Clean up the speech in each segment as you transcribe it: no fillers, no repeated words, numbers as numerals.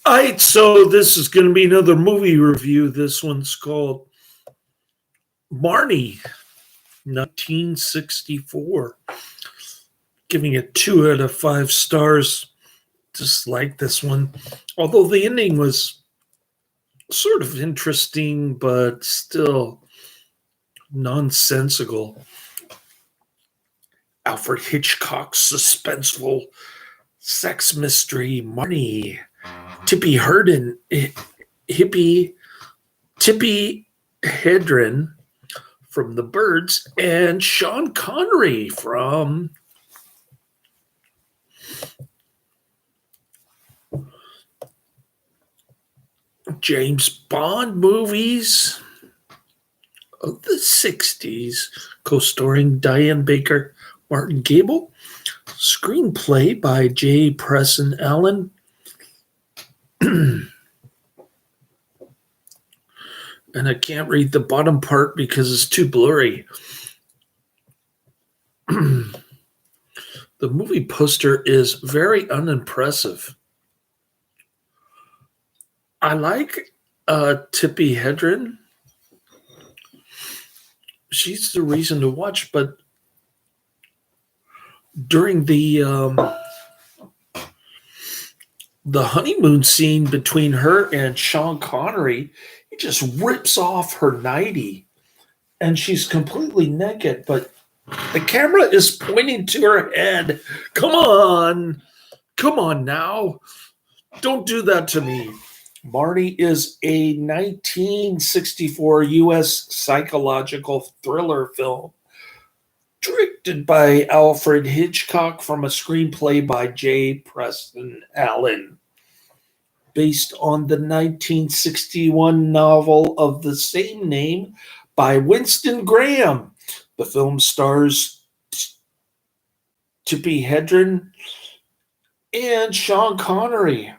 All right, so this is going to be another movie review. This one's called Marnie, 1964. Giving it 2 out of 5 stars. Just like this one. Although the ending was sort of interesting, but still nonsensical. Alfred Hitchcock's suspenseful sex mystery, Marnie. Tippi Hedren, Tippi Hedren from The Birds, and Sean Connery from James Bond movies of the 60s, co-starring Diane Baker, Martin Gable. Screenplay by J. Preston Allen. And I can't read the bottom part because it's too blurry. The movie poster is very unimpressive. I like Tippi Hedren. She's the reason to watch, but during the honeymoon scene between her and Sean Connery, he just rips off her nightie and she's completely naked, but the camera is pointing to her head. Come on now. Don't do that to me. Marnie is a 1964 U.S. psychological thriller film directed by Alfred Hitchcock from a screenplay by J. Preston Allen, based on the 1961 novel of the same name by Winston Graham. The film stars Tippi Hedren and Sean Connery.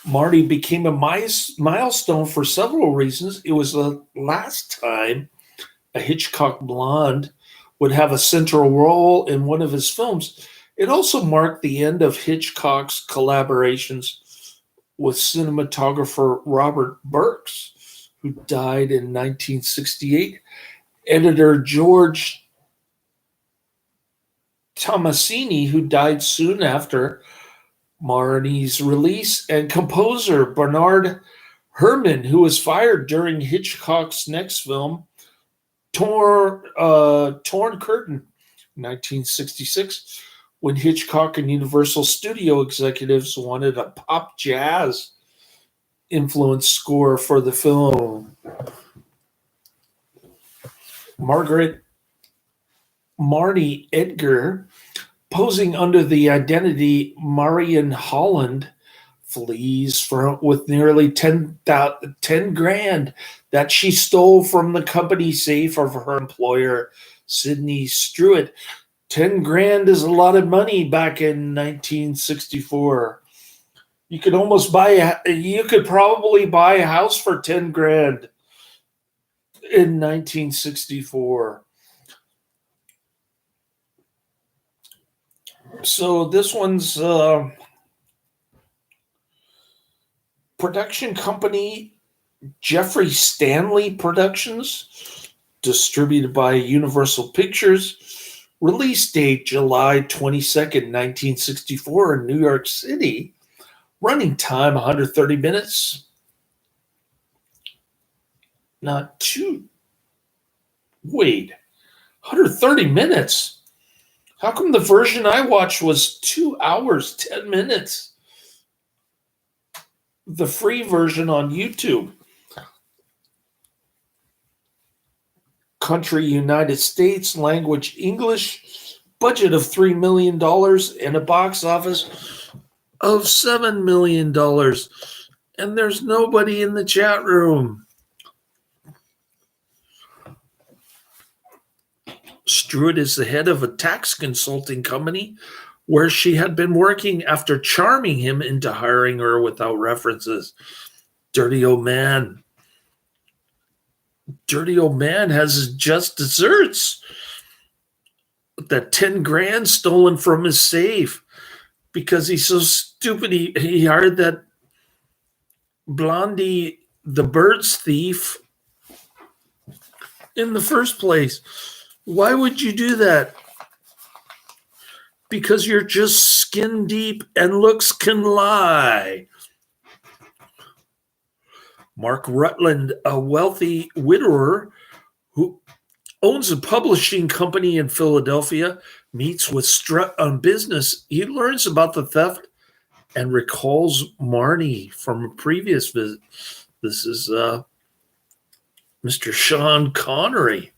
Marnie became a milestone for several reasons. It was the last time a Hitchcock blonde would have a central role in one of his films. It also marked the end of Hitchcock's collaborations with cinematographer Robert Burks, who died in 1968, editor George Tomasini, who died soon after Marnie's release, and composer Bernard Herrmann, who was fired during Hitchcock's next film, Torn Curtain, 1966, when Hitchcock and Universal Studio executives wanted a pop jazz influenced score for the film. Marnie Edgar, posing under the identity Marion Holland, flees with nearly 10 grand that she stole from the company safe of her employer, Sidney Struett. 10 grand is a lot of money back in 1964. You could probably buy a house for 10 grand in 1964. So this one's production company, Jeffrey Stanley Productions, distributed by Universal Pictures. Release date July 22nd, 1964 in New York City. Running time 130 minutes. Not too. Wait, 130 minutes? How come the version I watched was 2 hours, 10 minutes? The free version on YouTube. Country, United States, language, English, budget of $3 million, and a box office of $7 million. And there's nobody in the chat room. Struett is the head of a tax consulting company where she had been working after charming him into hiring her without references. Dirty old man. Dirty old man has his just desserts. That 10 grand stolen from his safe. because he's so stupid. He hired that Blondie, the birds thief, in the first place. Why would you do that? Because you're just skin deep and looks can lie. Mark Rutland, a wealthy widower who owns a publishing company in Philadelphia, meets with Strut on business. He learns about the theft and recalls Marnie from a previous visit. This is Mr. Sean Connery,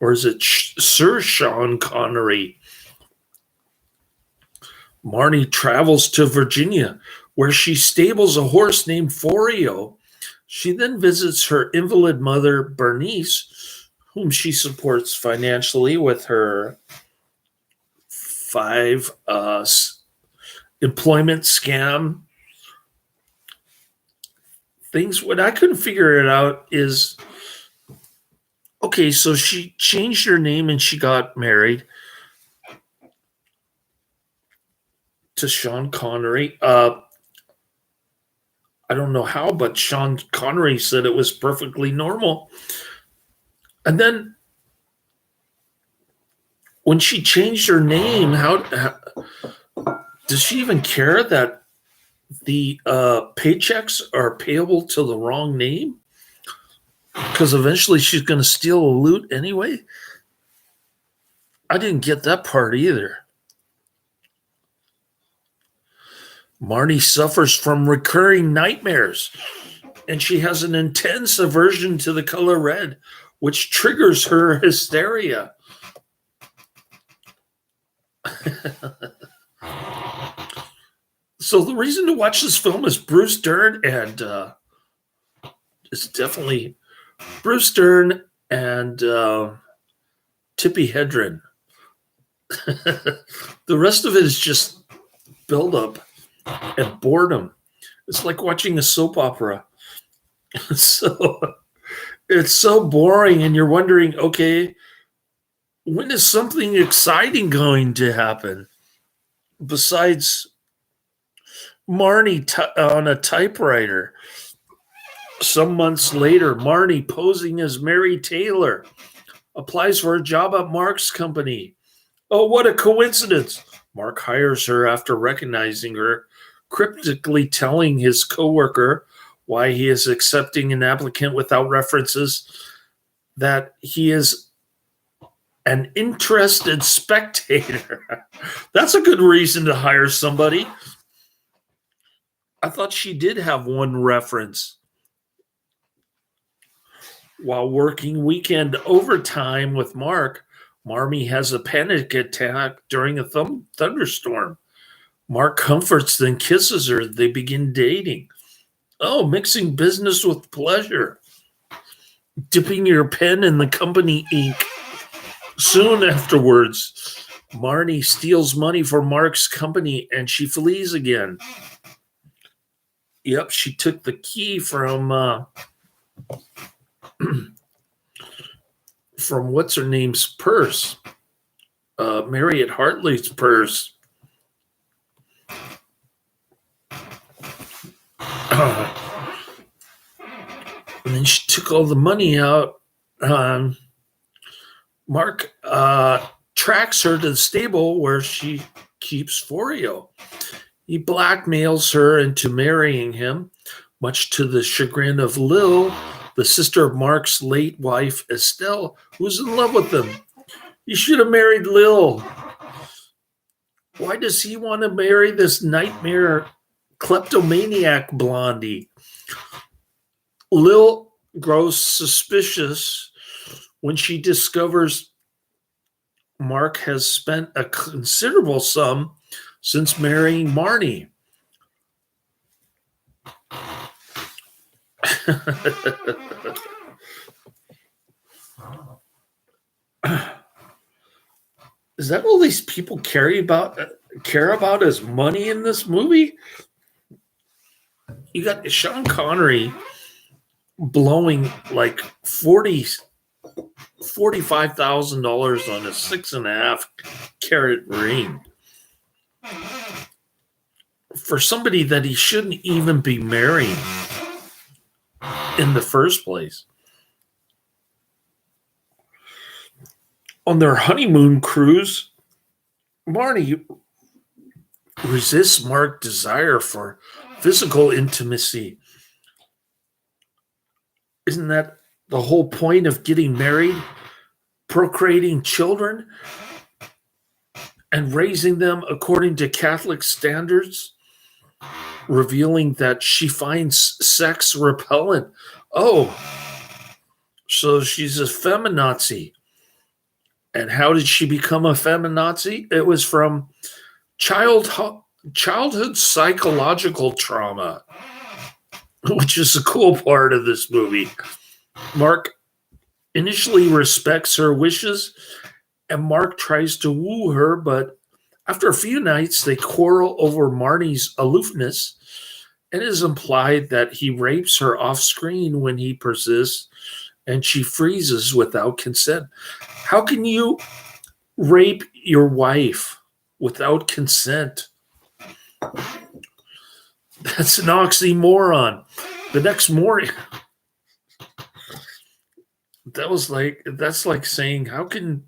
or is it Sir Sean Connery? Marnie travels to Virginia, where she stables a horse named Forio. She then visits her invalid mother, Bernice, whom she supports financially with her 5 employment scam things. What I couldn't figure it out is, okay, so she changed her name and she got married to Sean Connery. I don't know how, but Sean Connery said it was perfectly normal. And then when she changed her name, how does she even care that the paychecks are payable to the wrong name? Because eventually she's going to steal a loot anyway. I didn't get that part either. Marnie suffers from recurring nightmares, and she has an intense aversion to the color red, which triggers her hysteria. So the reason to watch this film is Bruce Dern, and it's definitely Bruce Dern and Tippi Hedren. The rest of it is just build-up and boredom. It's like watching a soap opera. So it's so boring, and you're wondering, okay, when is something exciting going to happen besides Marnie on a typewriter? Some months later, Marnie, posing as Mary Taylor, applies for a job at Mark's company. Oh, what a coincidence. Mark hires her after recognizing her, cryptically telling his coworker why he is accepting an applicant without references, that he is an interested spectator. That's a good reason to hire somebody. I thought she did have one reference. While working weekend overtime with Mark, Marnie has a panic attack during a thunderstorm. Mark comforts, then kisses her. They begin dating. Oh, mixing business with pleasure. Dipping your pen in the company ink. Soon afterwards, Marnie steals money for Mark's company and she flees again. Yep, she took the key from what's her name's purse, Mariette Hartley's purse. And then she took all the money out. Mark tracks her to the stable where she keeps Forio. He blackmails her into marrying him, much to the chagrin of Lil, the sister of Mark's late wife, Estelle, who's in love with him. You should have married Lil. Why does he want to marry this nightmare kleptomaniac blondie? Lil grows suspicious when she discovers Mark has spent a considerable sum since marrying Marnie. Is that all these people care about is money in this movie? You got Sean Connery blowing like $45,000 on a 6.5 carat ring. for somebody that he shouldn't even be marrying in the first place. On their honeymoon cruise, Marnie resists Mark's desire for physical intimacy. Isn't that the whole point of getting married? Procreating children and raising them according to Catholic standards, revealing that she finds sex repellent. Oh, so she's a feminazi. And how did she become a feminazi? It was from childhood psychological trauma, which is the cool part of this movie. Mark initially respects her wishes, and Mark tries to woo her, but after a few nights, they quarrel over Marnie's aloofness, and it is implied that he rapes her off screen when he persists, and she freezes without consent. How can you rape your wife without consent? That's an oxymoron. The next morning, that's like saying, how can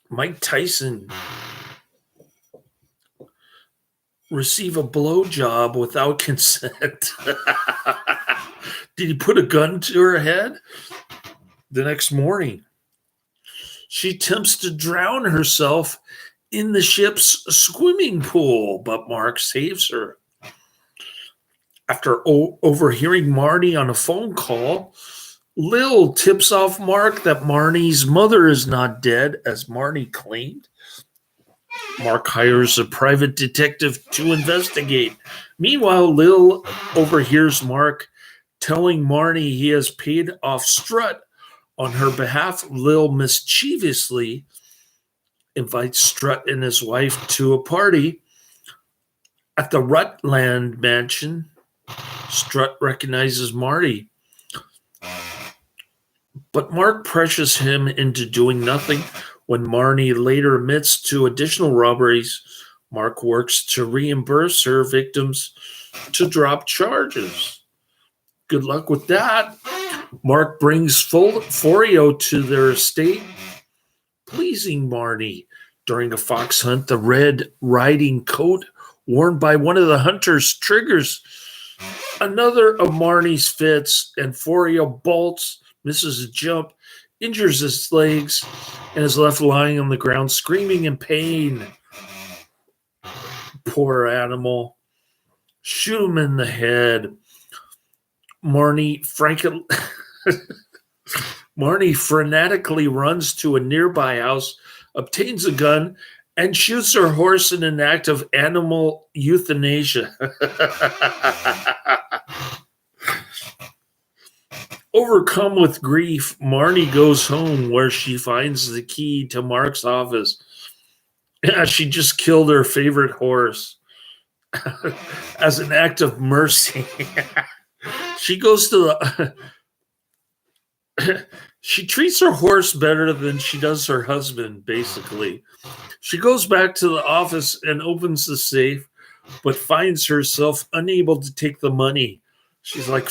Mike Tyson receive a blowjob without consent? Did he put a gun to her head? The next morning, she attempts to drown herself in the ship's swimming pool, but Mark saves her. After overhearing Marnie on a phone call, Lil tips off Mark that Marnie's mother is not dead, as Marnie claimed. Mark hires a private detective to investigate. Meanwhile, Lil overhears Mark telling Marnie he has paid off Strut on her behalf. Lil mischievously invites Strut and his wife to a party at the Rutland mansion. Strut recognizes Marty, but Mark pressures him into doing nothing. When Marnie later admits to additional robberies, Mark works to reimburse her victims to drop charges. Good luck with that. Mark brings Forio to their estate, pleasing Marnie. During a fox hunt, the red riding coat worn by one of the hunters triggers another of Marnie's fits, and Forio bolts, misses a jump, injures his legs, and is left lying on the ground screaming in pain. Poor animal. Shoot him in the head. Marnie frenetically runs to a nearby house, obtains a gun, and shoots her horse in an act of animal euthanasia. Overcome with grief, Marnie goes home, where she finds the key to Mark's office. Yeah, she just killed her favorite horse as an act of mercy. She goes to she treats her horse better than she does her husband, basically. She goes back to the office and opens the safe, but finds herself unable to take the money. She's like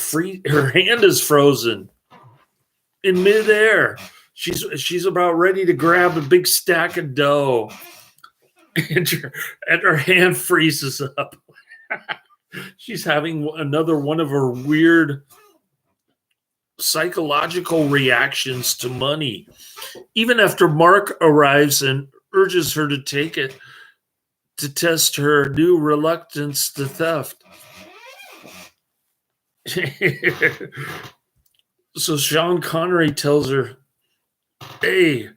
her hand is frozen in midair. She's about ready to grab a big stack of dough, and her hand freezes up. She's having another one of her weird psychological reactions to money. Even after Mark arrives and urges her to take it to test her new reluctance to theft. So Sean Connery tells her, "Hey,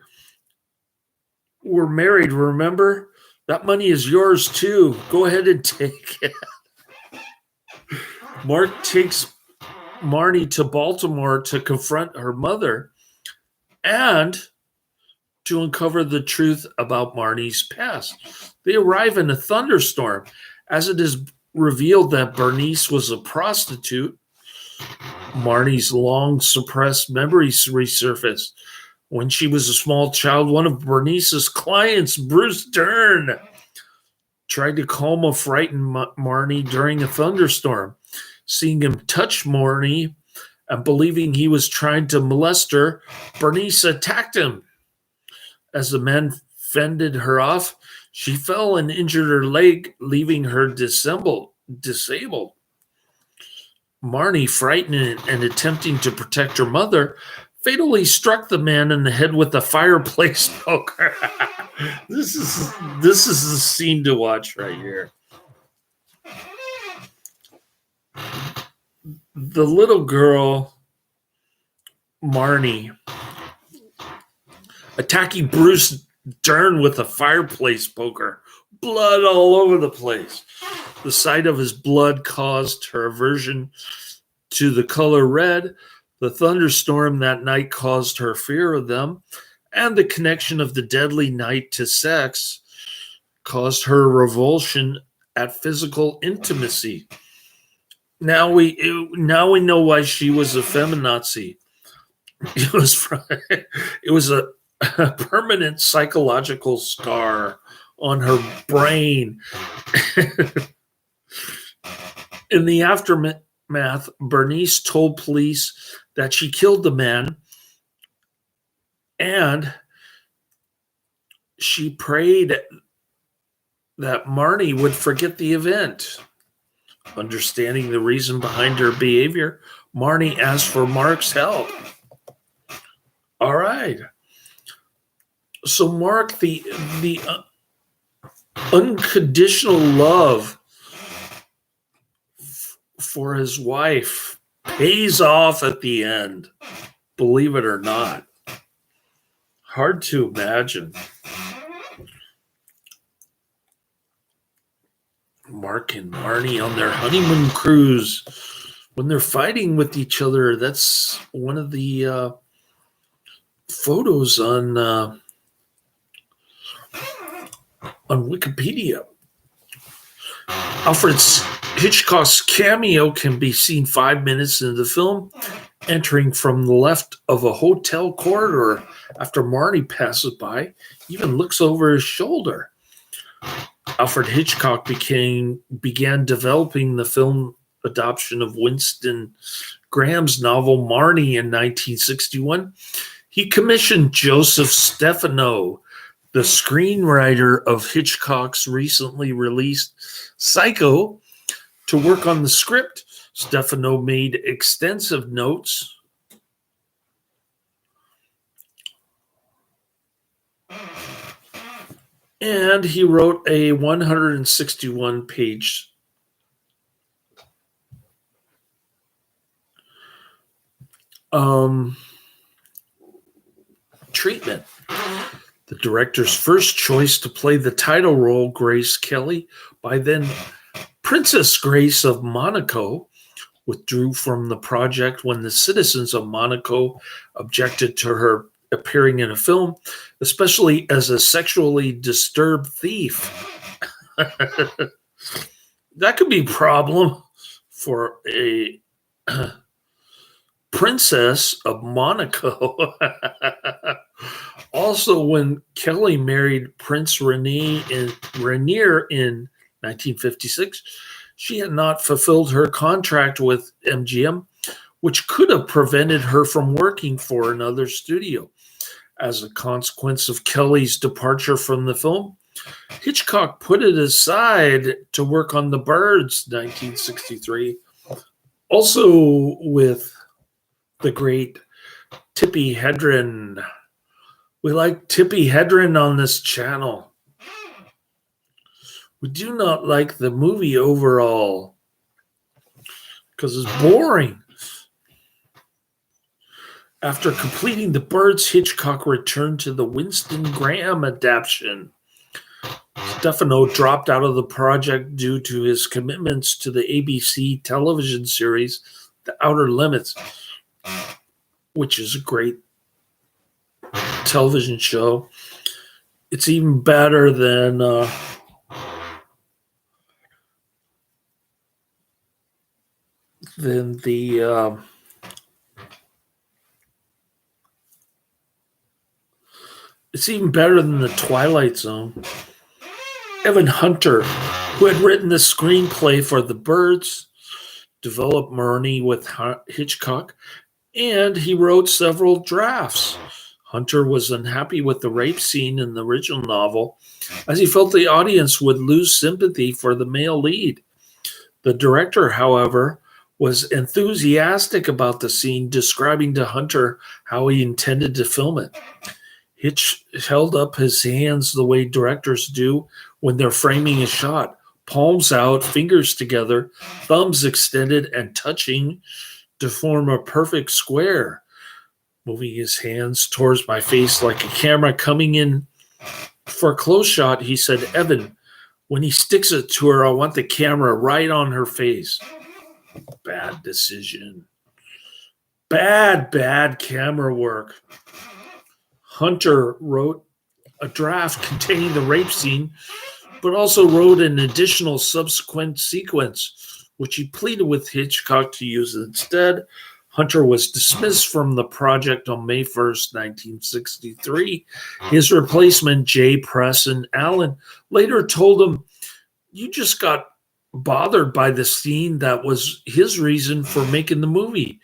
we're married, remember? That money is yours too. Go ahead and take it." Mark takes Marnie to Baltimore to confront her mother and to uncover the truth about Marnie's past. They arrive in a thunderstorm, as it is revealed that Bernice was a prostitute. Marnie's long suppressed memories resurface. When she was a small child, one of Bernice's clients, Bruce Dern, tried to calm a frightened Marnie during a thunderstorm. Seeing him touch Marnie and believing he was trying to molest her, Bernice attacked him. As the man fended her off, she fell and injured her leg, leaving her disabled. Marnie, frightened and attempting to protect her mother, fatally struck the man in the head with a fireplace poker. This is the scene to watch right here. The little girl, Marnie, attacking Bruce Dern with a fireplace poker. Blood all over the place. The sight of his blood caused her aversion to the color red. The thunderstorm that night caused her fear of them, and the connection of the deadly night to sex caused her revulsion at physical intimacy. Now we know why she was a feminazi. It was a permanent psychological scar on her brain. In the aftermath, Bernice told police that she killed the man, and she prayed that Marnie would forget the event. Understanding the reason behind her behavior, Marnie asked for Mark's help. All right. So Mark, the unconditional love for his wife pays off at the end, believe it or not. Hard to imagine. Mark and Marnie on their honeymoon cruise when they're fighting with each other. That's one of the photos on Wikipedia. Alfred Hitchcock's cameo can be seen 5 minutes into the film, entering from the left of a hotel corridor after Marnie passes by, even looks over his shoulder. Alfred Hitchcock began developing the film adaptation of Winston Graham's novel Marnie in 1961. He commissioned Joseph Stefano, the screenwriter of Hitchcock's recently released Psycho, to work on the script. Stefano made extensive notes and he wrote a 161-page treatment. The director's first choice to play the title role, Grace Kelly, by then Princess Grace of Monaco, withdrew from the project when the citizens of Monaco objected to her appearing in a film, especially as a sexually disturbed thief. That could be a problem for a princess of Monaco. Also, when Kelly married Prince Rainier in 1956, she had not fulfilled her contract with MGM, which could have prevented her from working for another studio. As a consequence of Kelly's departure from the film, Hitchcock put it aside to work on The Birds, 1963, also with the great Tippi Hedren. We like Tippi Hedren on this channel. We do not like the movie overall because it's boring. After completing The Birds, Hitchcock returned to the Winston Graham adaptation. Stefano dropped out of the project due to his commitments to the ABC television series The Outer Limits, which is a great television show. It's even better than the it's even better than the Twilight Zone. Evan Hunter, who had written the screenplay for The Birds, developed Marnie with Hitchcock, and he wrote several drafts. Hunter was unhappy with the rape scene in the original novel, as he felt the audience would lose sympathy for the male lead. The director, however, was enthusiastic about the scene, describing to Hunter how he intended to film it. Hitch held up his hands the way directors do when they're framing a shot, palms out, fingers together, thumbs extended and touching to form a perfect square. Moving his hands towards my face like a camera coming in for a close shot, he said, "Evan, when he sticks it to her, I want the camera right on her face." Bad decision. Bad camera work. Hunter wrote a draft containing the rape scene, but also wrote an additional subsequent sequence, which he pleaded with Hitchcock to use instead. Hunter was dismissed from the project on May 1st, 1963. His replacement, J. Preston Allen, later told him, "You just got bothered by the scene that was his reason for making the movie.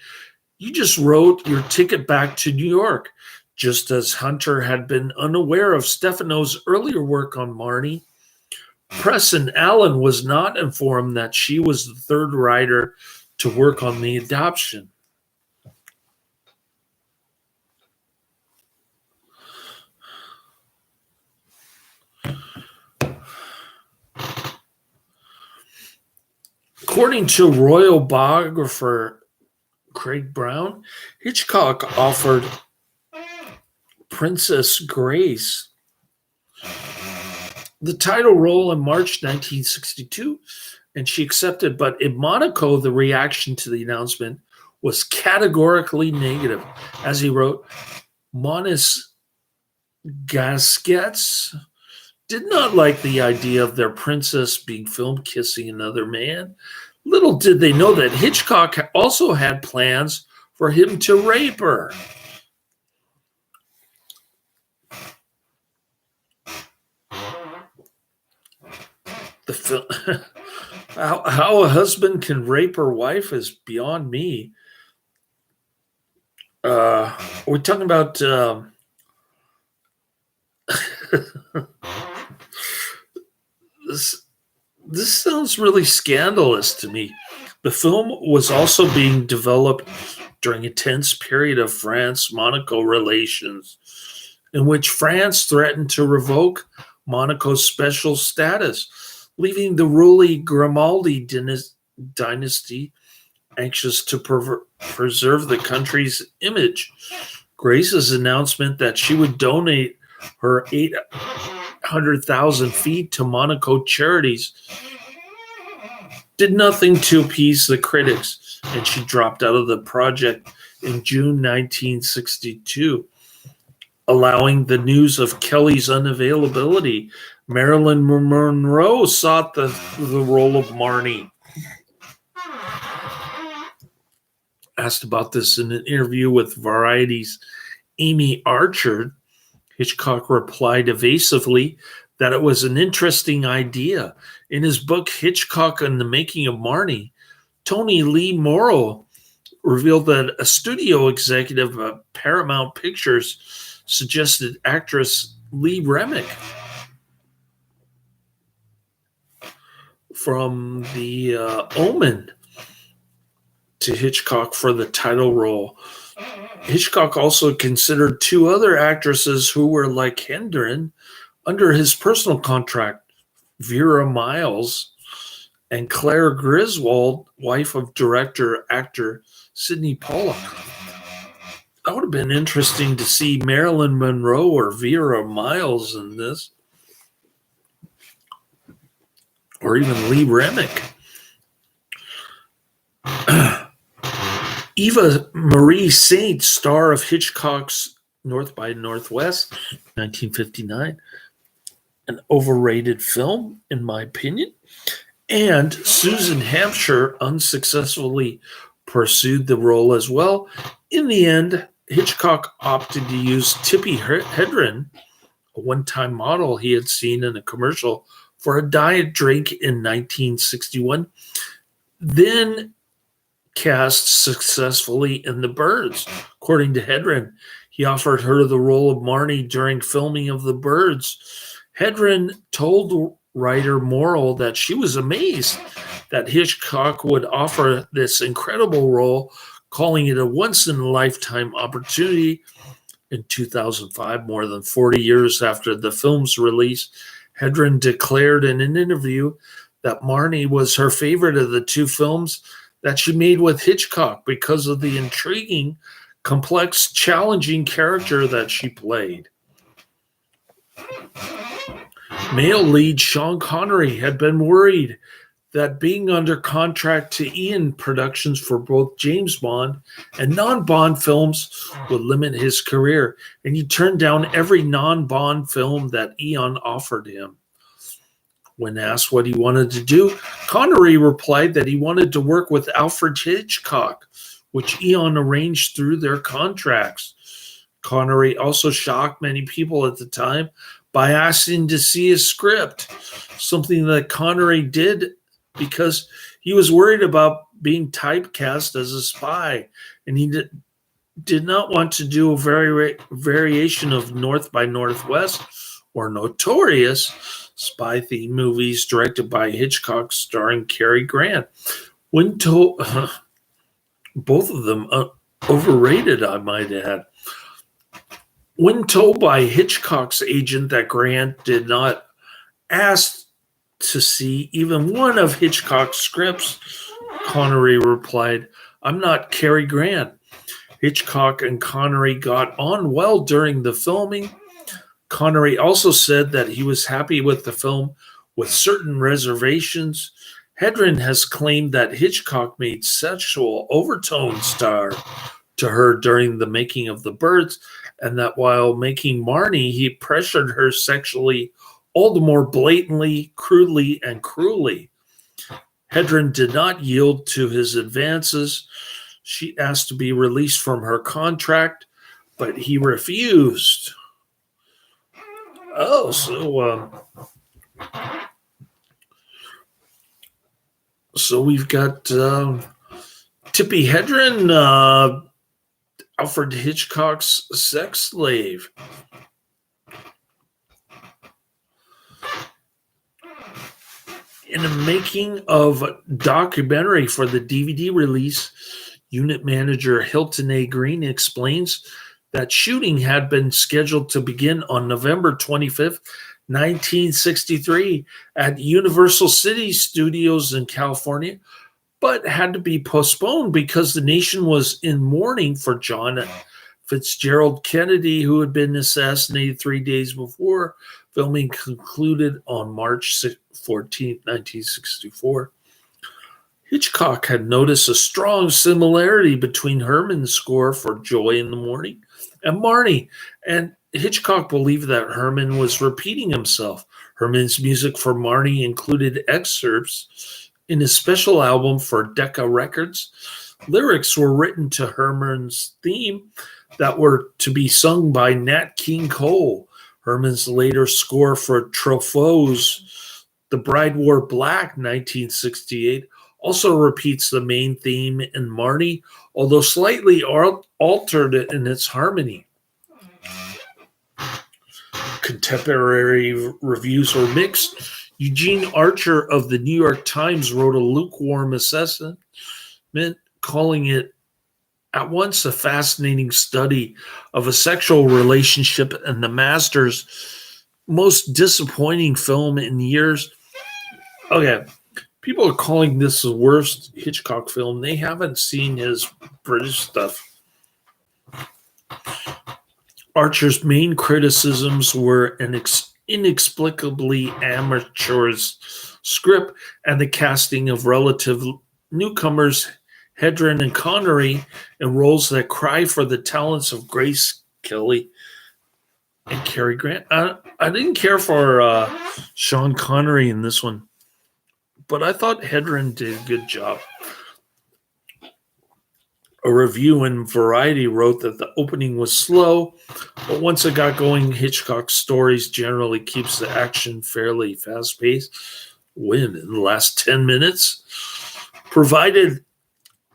You just wrote your ticket back to New York." Just as Hunter had been unaware of Stefano's earlier work on Marnie, Preston Allen was not informed that she was the third writer to work on the adaptation. According to royal biographer Craig Brown, Hitchcock offered Princess Grace the title role in March 1962, and she accepted, but in Monaco, the reaction to the announcement was categorically negative. As he wrote, "Monis Gasquets did not like the idea of their princess being filmed kissing another man. Little did they know that Hitchcock also had plans for him to rape her." How a husband can rape her wife is beyond me. We're talking about this sounds really scandalous to me. The film was also being developed during a tense period of France-Monaco relations, in which France threatened to revoke Monaco's special status, leaving the ruling Grimaldi dynasty anxious to preserve the country's image. Grace's announcement that she would donate her 800,000 feet to Monaco charities did nothing to appease the critics, and she dropped out of the project in June 1962, allowing the news of Kelly's unavailability. Marilyn Monroe sought the role of Marnie. Asked about this in an interview with Variety's Amy Archer, Hitchcock replied evasively that it was an interesting idea. In his book, Hitchcock and the Making of Marnie, Tony Lee Morrow revealed that a studio executive at Paramount Pictures suggested actress Lee Remick from The Omen to Hitchcock for the title role. Hitchcock also considered two other actresses who were like Hedren under his personal contract, Vera Miles and Claire Griswold, wife of director-actor Sidney Pollack. That would have been interesting to see Marilyn Monroe or Vera Miles in this, or even Lee Remick. Eva Marie Saint, star of Hitchcock's North by Northwest, 1959, an overrated film, in my opinion. And Susan Hampshire unsuccessfully pursued the role as well. In the end, Hitchcock opted to use Tippi Hedren, a one-time model he had seen in a commercial for a diet drink in 1961, then cast successfully in The Birds. According to Hedren, he offered her the role of Marnie during filming of The Birds. Hedren told writer Morrill that she was amazed that Hitchcock would offer this incredible role, calling it a once-in-a-lifetime opportunity. In 2005, more than 40 years after the film's release, Hedren declared in an interview that Marnie was her favorite of the two films that she made with Hitchcock because of the intriguing, complex, challenging character that she played. Male lead Sean Connery had been worried that being under contract to Eon Productions for both James Bond and non-Bond films would limit his career, and he turned down every non-Bond film that Eon offered him. When asked what he wanted to do, Connery replied that he wanted to work with Alfred Hitchcock, which Eon arranged through their contracts. Connery also shocked many people at the time by asking to see his script, something that Connery did because he was worried about being typecast as a spy, and he did not want to do a variation of North by Northwest or Notorious spy-themed movies directed by Hitchcock starring Cary Grant. When told, both of them overrated, I might add. When told by Hitchcock's agent that Grant did not ask to see even one of Hitchcock's scripts, Connery replied, "I'm not Cary Grant." Hitchcock and Connery got on well during the filming. Connery also said that he was happy with the film with certain reservations. Hedren has claimed that Hitchcock made sexual overtones to her during the making of The Birds, and that while making Marnie, he pressured her sexually all the more blatantly, crudely, and cruelly. Hedren did not yield to his advances. She asked to be released from her contract, but he refused. Oh, so we've got Tippi Hedren, Alfred Hitchcock's sex slave. In the making of a documentary for the DVD release, unit manager Hilton A. Green explains that shooting had been scheduled to begin on November 25th, 1963 at Universal City Studios in California, but had to be postponed because the nation was in mourning for John Fitzgerald Kennedy, who had been assassinated 3 days before. Filming concluded on March 14, 1964. Hitchcock had noticed a strong similarity between Herman's score for Joy in the Morning and Marnie, and Hitchcock believed that Herman was repeating himself. Herman's music for Marnie included excerpts in his special album for Decca Records. Lyrics were written to Herman's theme that were to be sung by Nat King Cole. Herman's later score for Truffaut's The Bride Wore Black, 1968, also repeats the main theme in Marnie, although slightly altered in its harmony. Contemporary reviews were mixed. Eugene Archer of the New York Times wrote a lukewarm assessment, calling it at once a fascinating study of a sexual relationship and the master's most disappointing film in years. Okay, people are calling this the worst Hitchcock film. They haven't seen his British stuff. Archer's main criticisms were an inexplicably amateurish script and the casting of relative newcomers Hedren and Connery in roles that cry for the talents of Grace Kelly and Cary Grant. I didn't care for Sean Connery in this one, but I thought Hedren did a good job. A review in Variety wrote that the opening was slow, but once it got going, Hitchcock's stories generally keeps the action fairly fast-paced. Win in the last 10 minutes, provided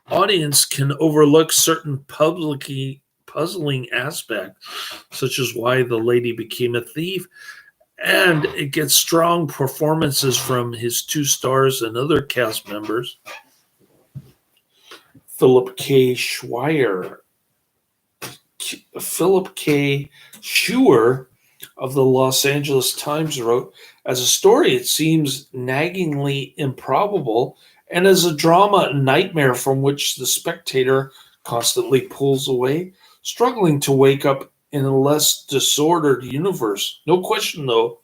audience can overlook certain publicly puzzling aspects, such as why the lady became a thief, and it gets strong performances from his two stars and other cast members. Philip K. Schweier, Philip K. Scheuer of the Los Angeles Times wrote, as a story, it seems naggingly improbable, and as a drama, a nightmare from which the spectator constantly pulls away, struggling to wake up in a less disordered universe. No question, though,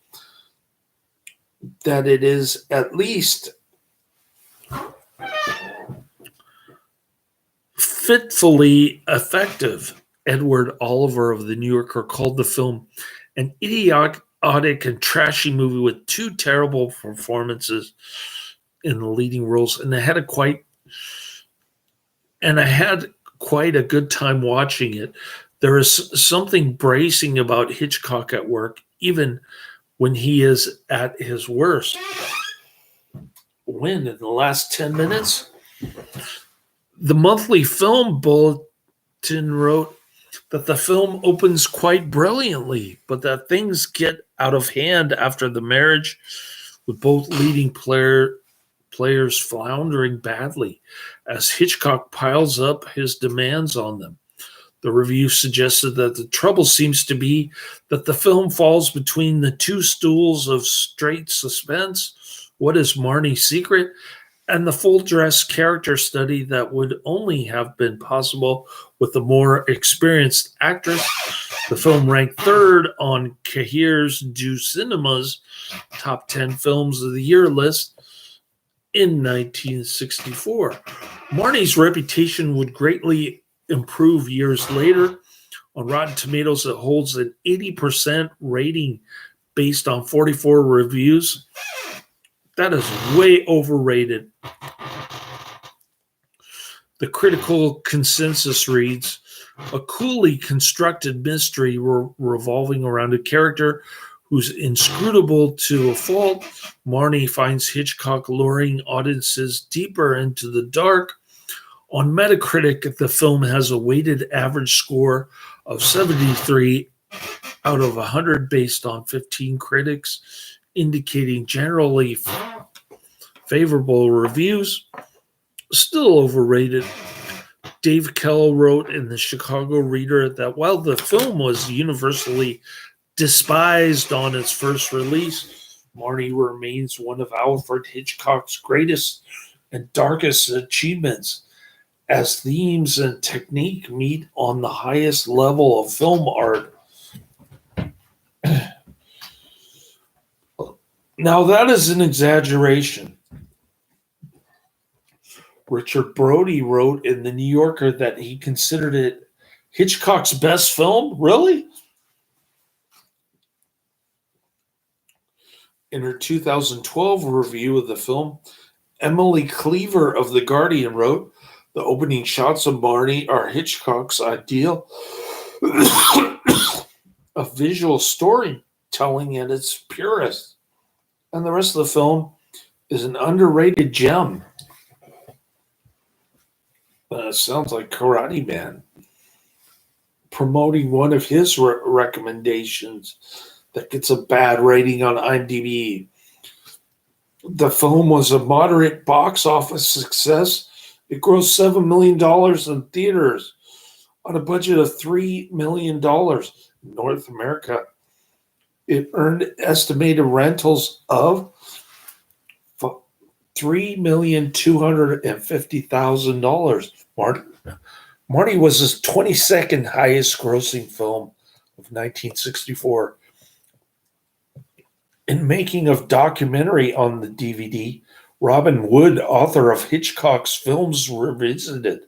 that it is at least fitfully effective. Edward Oliver of The New Yorker called the film an idiotic and trashy movie with two terrible performances in the leading roles, and I had quite a good time watching it. There is something bracing about Hitchcock at work, even when he is at his worst. When in the last 10 minutes, the Monthly Film Bulletin wrote that the film opens quite brilliantly, but that things get out of hand after the marriage, with both leading players floundering badly as Hitchcock piles up his demands on them. The review suggested that the trouble seems to be that the film falls between the two stools of straight suspense, what is Marnie's secret, and the full-dress character study that would only have been possible with a more experienced actress. The film ranked third on Cahiers du Cinema's top 10 films of the year list in 1964. Marnie's reputation would greatly improve years later. On Rotten Tomatoes, it holds an 80% rating based on 44 reviews. That is way overrated. The critical consensus reads, a coolly constructed mystery revolving around a character who's inscrutable to a fault. Marnie finds Hitchcock luring audiences deeper into the dark. On Metacritic, the film has a weighted average score of 73 out of 100 based on 15 critics, indicating generally favorable reviews. Still overrated. Dave Kell wrote in the Chicago Reader that while the film was universally despised on its first release, Marnie remains one of Alfred Hitchcock's greatest and darkest achievements, as themes and technique meet on the highest level of film art. Now, that is an exaggeration. Richard Brody wrote in The New Yorker that he considered it Hitchcock's best film. Really? In her 2012 review of the film, Emily Cleaver of The Guardian wrote, the opening shots of Marnie are Hitchcock's ideal of visual storytelling at its purest, and the rest of the film is an underrated gem. Sounds like Karate Man promoting one of his recommendations that gets a bad rating on IMDb. The film was a moderate box office success. It grossed $7 million in theaters on a budget of $3 million in North America. It earned estimated rentals of $3,250,000. Marnie was his 22nd highest grossing film of 1964. In making of documentary on the DVD, Robin Wood, author of Hitchcock's Films Revisited,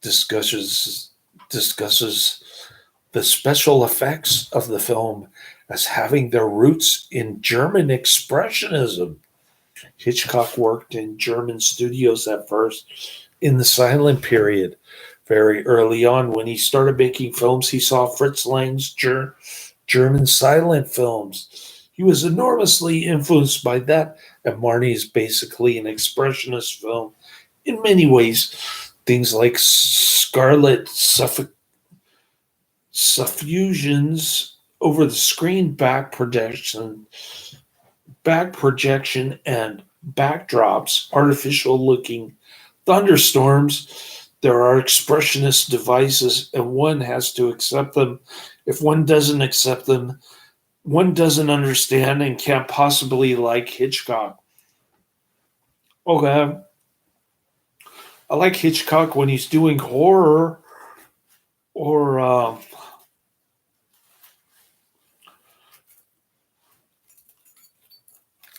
discusses the special effects of the film as having their roots in German expressionism. Hitchcock worked in German studios at first in the silent period, Very early on, when he started making films, he saw Fritz Lang's German silent films. He was enormously influenced by that, and Marnie is basically an expressionist film in many ways. Things like scarlet suffusions over the screen, back projection, and backdrops, artificial looking thunderstorms. There are expressionist devices, and one has to accept them. If one doesn't accept them, one doesn't understand and can't possibly like Hitchcock. Okay. I like Hitchcock when he's doing horror or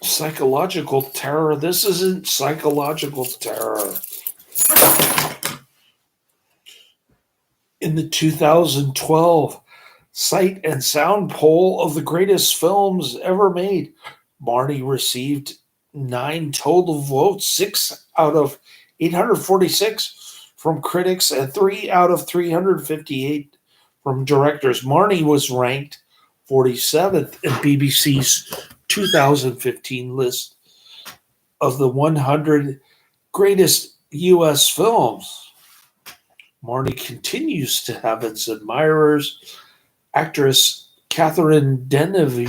psychological terror. This isn't psychological terror. In the 2012 Sight and Sound poll of the greatest films ever made, Marnie received 9 total votes, 6 out of 846 from critics and 3 out of 358 from directors. Marnie was ranked 47th in BBC's 2015 list of the 100 greatest U.S. films. Marnie continues to have its admirers. Actress Catherine Deneuve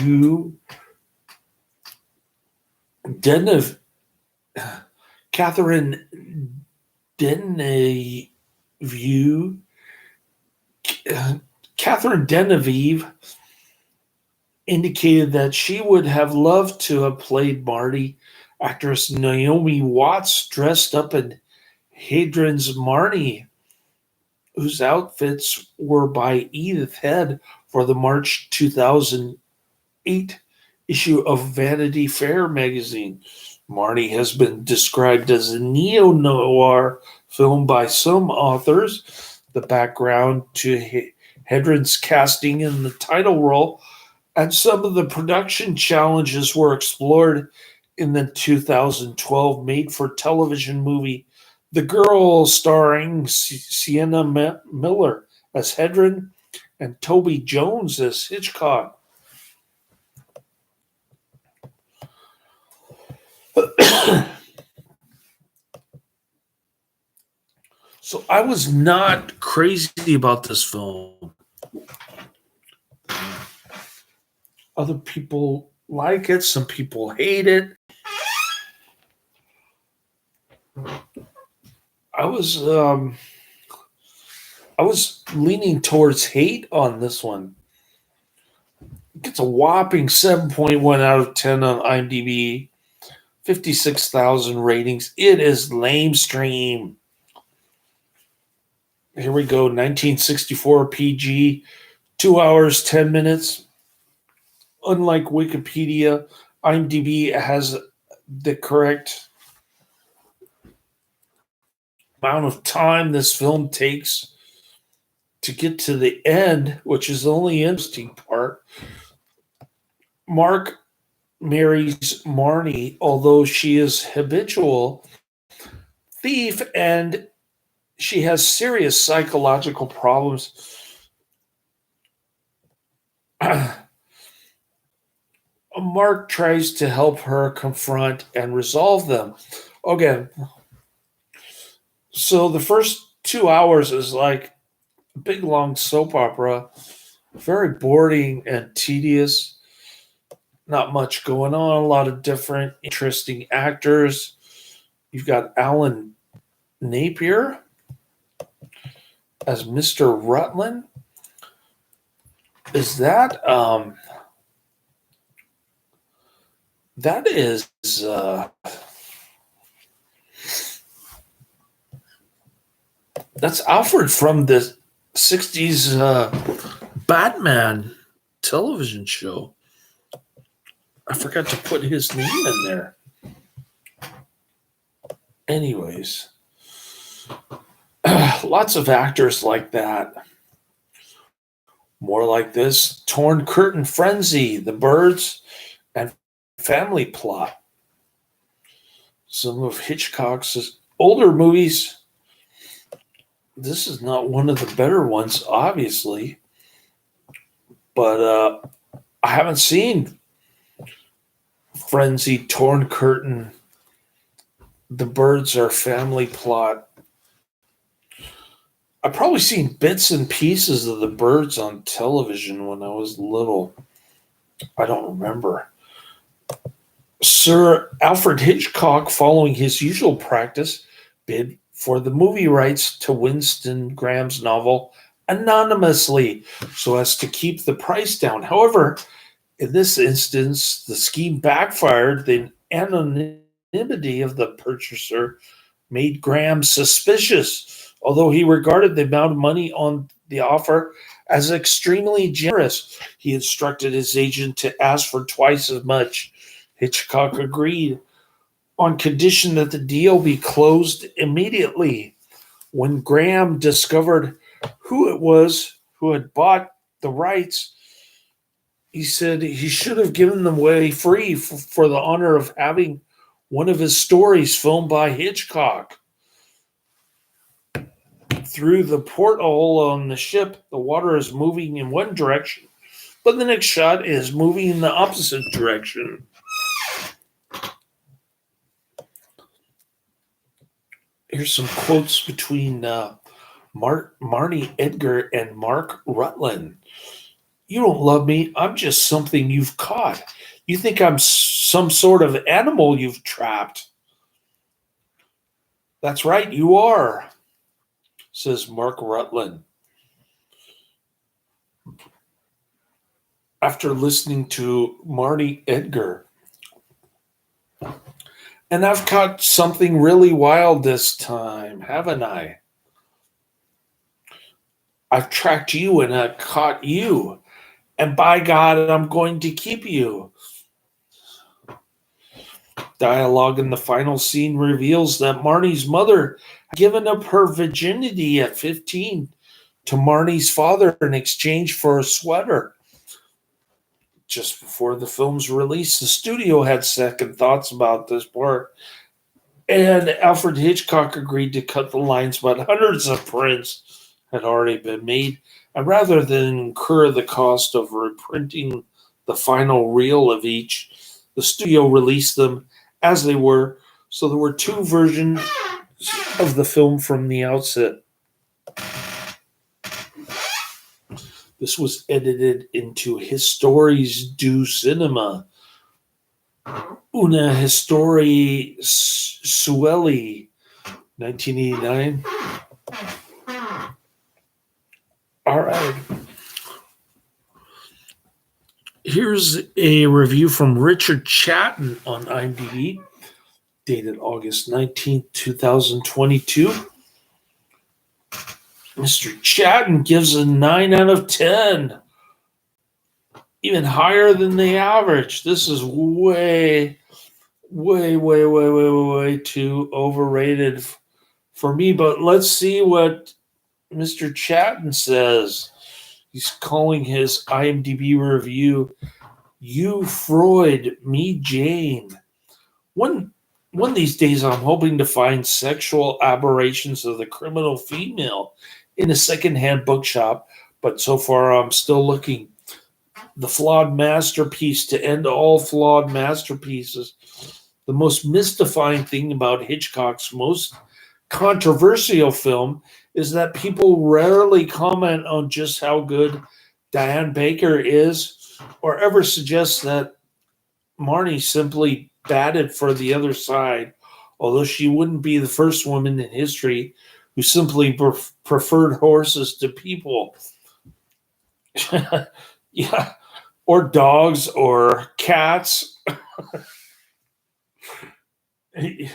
indicated that she would have loved to have played Marty. Actress Naomi Watts dressed up in Hedren's Marnie, whose outfits were by Edith Head for the March 2008 issue of Vanity Fair magazine. Marnie has been described as a neo-noir film by some authors. The background to Hedren's casting in the title role and some of the production challenges were explored in the 2012 made-for-television movie The Girl, starring Sienna Miller as Hedren and Toby Jones as Hitchcock. So I was not crazy about this film. Other people like it. Some people hate it. I was leaning towards hate on this one. It gets a whopping 7.1 out of 10 on IMDb. 56,000 ratings. It is lamestream. Here we go. 1964 PG. 2 hours, 10 minutes. Unlike Wikipedia, IMDb has the correct amount of time this film takes to get to the end, which is the only interesting part. Mark marries Marnie, although she is habitual thief and she has serious psychological problems. Mark tries to help her confront and resolve them. Okay. So the first 2 hours is like a big long soap opera, very boring and tedious. Not much going on, a lot of different interesting actors. You've got Alan Napier as Mr. Rutland. Is that that is that's Alfred from the 60s Batman television show. I forgot to put his name in there. Anyways, lots of actors like that. More like this: Torn Curtain Frenzy, The Birds, and Family Plot. Some of Hitchcock's older movies. This is not one of the better ones, obviously, but I haven't seen Frenzy, Torn Curtain, The Birds Are Family Plot. I've probably seen bits and pieces of The Birds on television when I was little. I don't remember. Sir Alfred Hitchcock, following his usual practice, bid for the movie rights to Winston Graham's novel anonymously so as to keep the price down. However, in this instance, the scheme backfired. The anonymity of the purchaser made Graham suspicious, although he regarded the amount of money on the offer as extremely generous. He instructed his agent to ask for twice as much. Hitchcock agreed on condition that the deal be closed immediately. When Graham discovered who it was who had bought the rights, he said he should have given them away free for the honor of having one of his stories filmed by Hitchcock. Through the porthole on the ship, the water is moving in one direction, but the next shot is moving in the opposite direction. Here's some quotes between Marnie Edgar and Mark Rutland. You don't love me. I'm just something you've caught. You think I'm some sort of animal you've trapped. That's right, you are, says Mark Rutland. After listening to Marnie Edgar, and I've caught something really wild this time, haven't I? I've tracked you and I caught you. And by God, I'm going to keep you. Dialogue in the final scene reveals that Marnie's mother had given up her virginity at 15 to Marnie's father in exchange for a sweater. Just before the film's release, the studio had second thoughts about this part, and Alfred Hitchcock agreed to cut the lines, but hundreds of prints had already been made, and rather than incur the cost of reprinting the final reel of each, the studio released them as they were, so there were two versions of the film from the outset. This was edited into Histories du Cinema, Una Historie Sueli, 1989. All right. Here's a review from Richard Chatton on IMDb, dated August 19th, 2022. Mr. Chatton gives a 9 out of 10. Even higher than the average. This is way too overrated for me. But let's see what Mr. Chatton says. He's calling his IMDb review, You Freud, Me Jane. One of these days, I'm hoping to find sexual aberrations of the criminal female in a secondhand bookshop, but so far I'm still looking. The flawed masterpiece to end all flawed masterpieces. The most mystifying thing about Hitchcock's most controversial film is that people rarely comment on just how good Diane Baker is or ever suggest that Marnie simply batted for the other side, although she wouldn't be the first woman in history who simply preferred horses to people. Yeah, or dogs or cats. You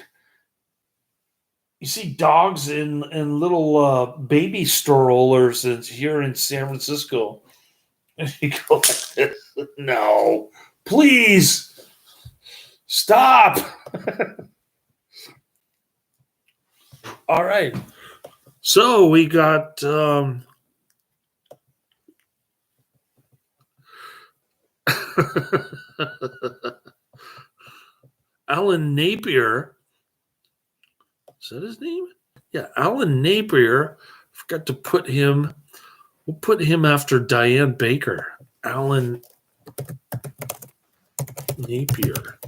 see dogs in little baby strollers here in San Francisco. And you go like this. No, please stop. All right. So we got Alan Napier. Is that his name? Yeah, Alan Napier Forgot to put him. We'll put him after Diane Baker. Alan Napier.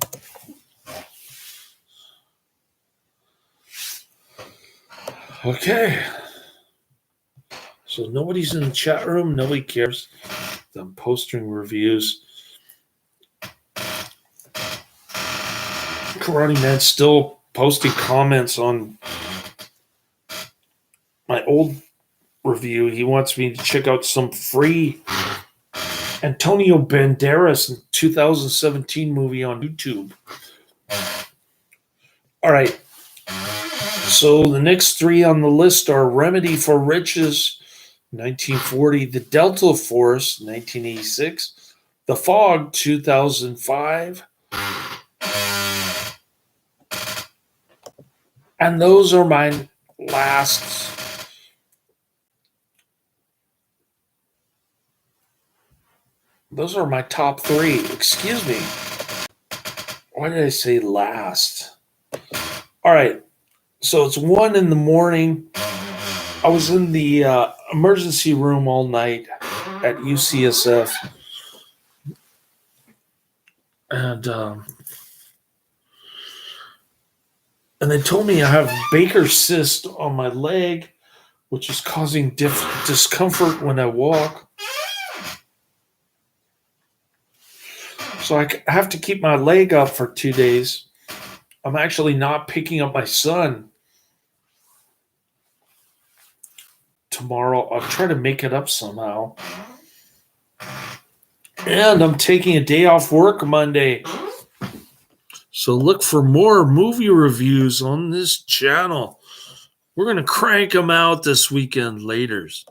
Okay. So nobody's in the chat room. Nobody cares. I'm posting reviews. Karate Man's still posting comments on my old review. He wants me to check out some free Antonio Banderas 2017 movie on YouTube. All right. So the next three on the list are Remedy for Riches, 1940, The Delta Force, 1986, The Fog, 2005. And those are my last. Those are my top three. Excuse me. Why did I say last? All right. So it's 1 in the morning. I was in the emergency room all night at UCSF. And they told me I have Baker's cyst on my leg, which is causing discomfort when I walk. So I have to keep my leg up for 2 days. I'm actually not picking up my son tomorrow. I'll try to make it up somehow. And I'm taking a day off work Monday. So look for more movie reviews on this channel. We're going to crank them out this weekend laters.